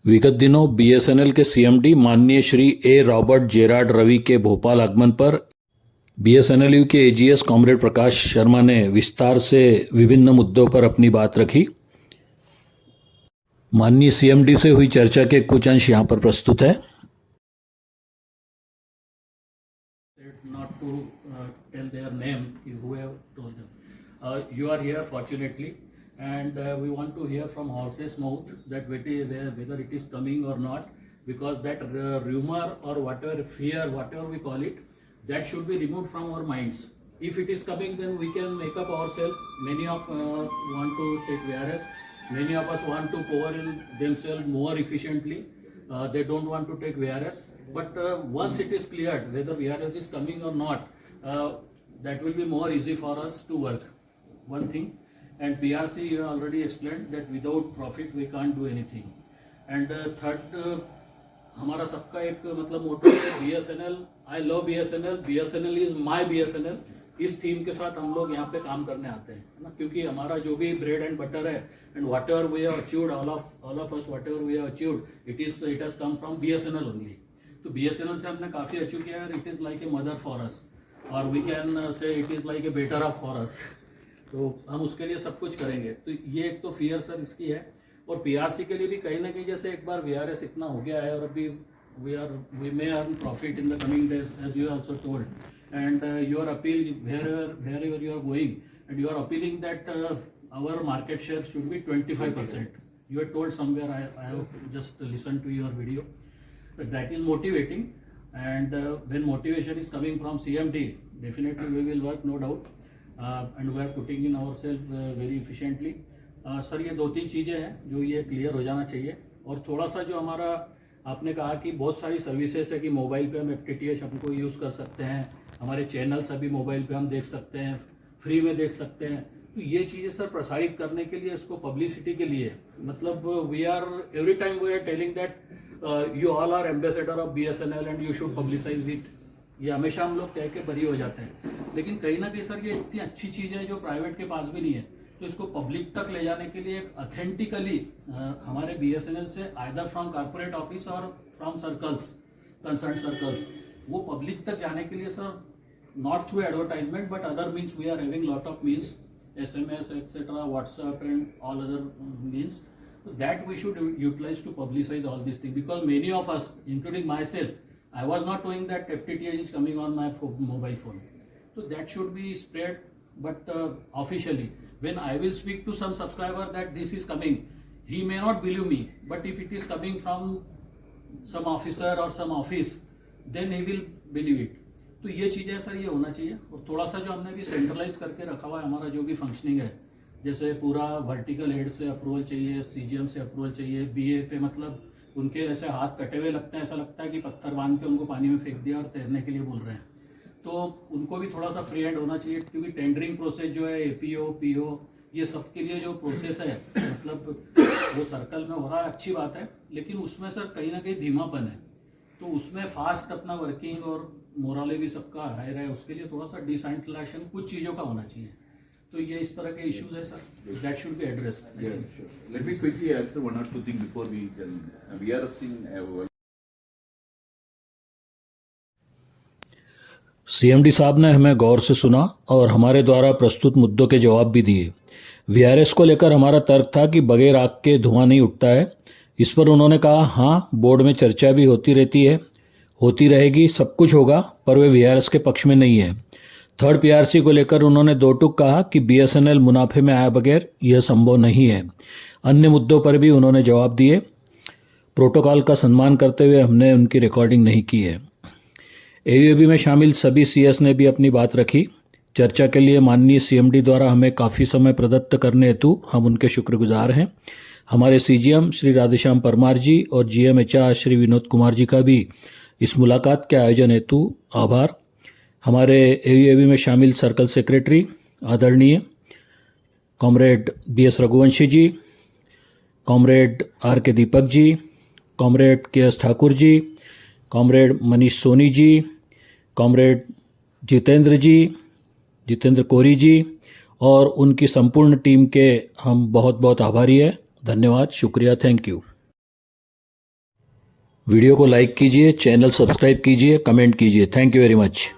विगत दिनों बीएसएनएल के सीएमडी माननीय श्री ए रॉबर्ट जेरार्ड रवि के भोपाल आगमन पर बीएसएनएल के एजीएस कॉमरेड प्रकाश शर्मा ने विस्तार से विभिन्न मुद्दों पर अपनी बात रखी। माननीय सीएमडी से हुई चर्चा के कुछ अंश यहाँ पर प्रस्तुत है। Not to tell their name, who have told them. You are here fortunately, and we want to hear from horse's mouth that whether it is coming or not, because that rumor or whatever fear, whatever we call it, that should be removed from our minds. If it is coming, then we can make up ourselves. Many of want to take VRS. Many of us want to power in themselves more efficiently. They don't want to take VRS. But once it is cleared whether VRS is coming or not, that will be more easy for us to work. One thing, and PRC you already explained that without profit we can't do anything. And third, हमारा सबका एक मतलब मोटो है BSNL. I love BSNL. BSNL is my BSNL. इस theme के साथ हम लोग यहाँ पे काम करने आते हैं, है ना, क्योंकि हमारा जो भी ब्रेड एंड बटर है and whatever we have achieved all of us whatever we have achieved it has come from BSNL only. तो BSNL से हमने काफ़ी अचीव किया है. It is like a mother for us, और we can say it is like a better up for us. तो हम उसके लिए सब कुछ करेंगे. तो ये एक तो फियर सर इसकी है. और PRC के लिए भी कहीं ना कहीं जैसे एक बार VRS इतना हो गया है और अभी we may earn profit in the coming days, as you also told. And your appeal wherever you are going, and you are appealing that our market share should be 25%. You are told somewhere, I have just listened to your video, that is motivating. And when motivation is coming from CMD, definitely we will work, no doubt. And we are putting in ourselves very efficiently. Sir ये दो तीन चीज़ें हैं जो ये clear हो जाना चाहिए. और थोड़ा सा जो हमारा आपने कहा कि बहुत सारी सर्विसेज है कि मोबाइल पे हम FTTH हमको यूज़ कर सकते हैं, हमारे चैनल्स अभी मोबाइल पे हम देख सकते हैं, फ्री में देख सकते हैं. तो ये चीज़ें सर प्रसारित करने के लिए, इसको पब्लिसिटी के लिए, मतलब we are every time we are telling that you all are ambassador of BSNL and you should publicize it. ये हमेशा हम लोग कह के बरी हो जाते हैं, लेकिन कहीं ना कहीं सर ये इतनी अच्छी चीज़ है जो प्राइवेट के पास भी नहीं है. तो इसको पब्लिक तक ले जाने के लिए ऑथेंटिकली हमारे BSNL से आइदर फ्रॉम कॉर्पोरेट ऑफिस और फ्रॉम सर्कल्स, कंसर्न सर्कल्स, वो पब्लिक तक जाने के लिए sir not through advertisement but other means we are having lot of means, SMS etc., WhatsApp and all other means. So that we should utilize to publicize all these things, because many of us, including myself, I was not knowing that FTTH is coming on my mobile phone. So that should be spread, but officially. When I will speak to some subscriber that this is coming, he may not believe me, but if it is coming from some officer or some office, then he will believe it. तो ये चीज़ें sir ये होना चाहिए. और थोड़ा सा जो हमने भी सेंट्रलाइज करके रखा हुआ है हमारा जो भी फंक्शनिंग है, जैसे पूरा वर्टिकल हेड से अप्रूवल चाहिए, CGM से अप्रूवल चाहिए, BA पे मतलब उनके ऐसे हाथ कटे हुए लगते हैं, ऐसा लगता है कि पत्थर बांध के उनको पानी में फेंक दिया और तैरने के लिए बोल रहे हैं. तो उनको भी थोड़ा सा फ्री हैंड होना चाहिए, क्योंकि टेंडरिंग प्रोसेस जो है APO PO ये सब के लिए जो प्रोसेस है, मतलब वो सर्कल में हो रहा है, अच्छी बात है, लेकिन उसमें सर कहीं ना कहीं धीमापन है. तो उसमें फास्ट अपना वर्किंग और मोरले भी सबका हाई रहे, उसके लिए थोड़ा सा डिसेंट्रलाइजेशन कुछ चीज़ों का होना चाहिए. तो ये इस तरह के इश्यूज है sir, that should be addressed. Let me quickly answer one or two things before we can. VRS thing. CMD साहब ने हमें गौर से सुना और हमारे द्वारा प्रस्तुत मुद्दों के जवाब भी दिए. VRS को लेकर हमारा तर्क था कि बगैर आग के धुआं नहीं उठता है. इस पर उन्होंने कहा, हाँ, बोर्ड में चर्चा भी होती रहती है, होती रहेगी, सब कुछ होगा, पर वे VRS के पक्ष में नहीं है. थर्ड PRC को लेकर उन्होंने दो टूक कहा कि BSNL मुनाफे में आए बगैर यह संभव नहीं है. अन्य मुद्दों पर भी उन्होंने जवाब दिए. प्रोटोकॉल का सम्मान करते हुए हमने उनकी रिकॉर्डिंग नहीं की है. AUAB में शामिल सभी CS ने भी अपनी बात रखी. चर्चा के लिए माननीय CMD द्वारा हमें काफ़ी समय प्रदत्त करने हेतु हम उनके शुक्रगुजार हैं. हमारे CGM श्री राधेश्याम परमार जी और GM HR श्री विनोद कुमार जी का भी इस मुलाकात के आयोजन हेतु आभार. हमारे AUAB में शामिल सर्कल सेक्रेटरी आदरणीय कॉमरेड BS रघुवंशी जी, comrade RK Deepak ji, comrade KS Thakur ji, comrade Manish Soni ji, comrade Jitendra कोरी जी और उनकी संपूर्ण टीम के हम बहुत बहुत आभारी हैं. धन्यवाद, शुक्रिया, थैंक यू. वीडियो को लाइक कीजिए, चैनल सब्सक्राइब कीजिए, कमेंट कीजिए। Thank you very much.